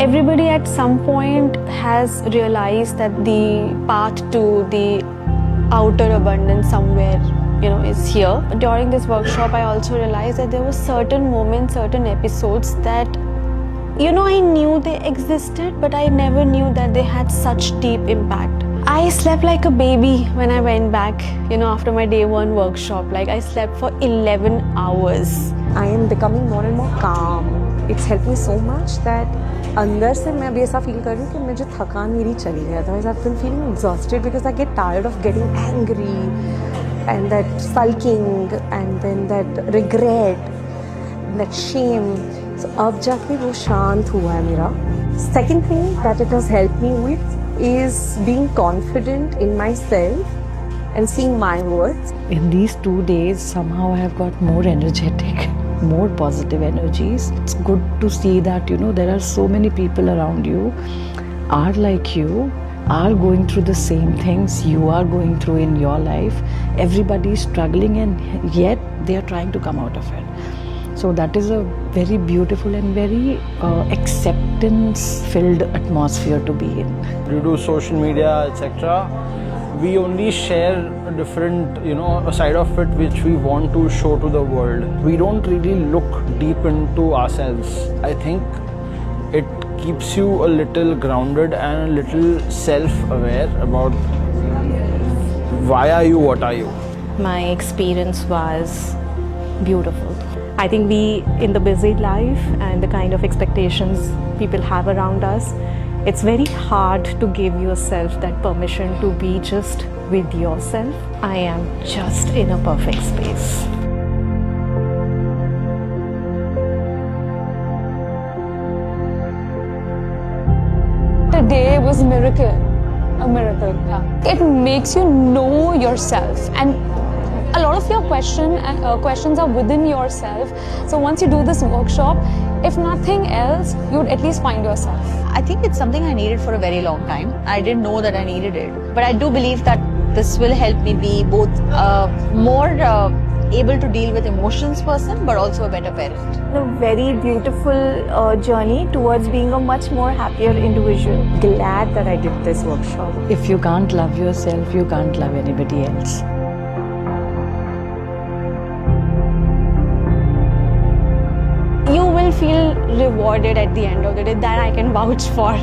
Everybody at some point has realized that the path to the outer abundance somewhere, is here. During this workshop, I also realized that there were certain moments, certain episodes that, I knew they existed, but I never knew that they had such deep impact. I slept like a baby when I went back, after my day one workshop. Like I slept for 11 hours. I am becoming more and more calm. It's helped me so much that अंदर से मैं अभी ऐसा feel कर रही हूँ कि मुझे थकान मेरी चली गई. Otherwise I've been feeling exhausted because I get tired of getting angry and that sulking and then that regret, that shame. So अब जाके वो शांत हुआ है मेरा. Second thing that it has helped me with is being confident in myself and seeing my worth. In these 2 days, somehow I have got more energetic, more positive energies. It's good to see that, there are so many people around you are like you, are going through the same things you are going through in your life. Everybody is struggling and yet they are trying to come out of it. So that is a very beautiful and very acceptance-filled atmosphere to be in. Due to social media, etc., we only share a different, a side of it which we want to show to the world. We don't really look deep into ourselves. I think it keeps you a little grounded and a little self-aware about why are you, what are you. My experience was beautiful. I think we, in the busy life and the kind of expectations people have around us, it's very hard to give yourself that permission to be just with yourself. I am just in a perfect space. Today was a miracle. It makes you know yourself, and a lot of your questions are within yourself. So once you do this workshop, if nothing else, you'd at least find yourself. I think it's something I needed for a very long time. I didn't know that I needed it. But I do believe that this will help me be both more able to deal with emotions person, but also a better parent. A very beautiful journey towards being a much more happier individual. Glad that I did this workshop. If you can't love yourself, you can't love anybody else. You will feel rewarded at the end of the day. That I can vouch for.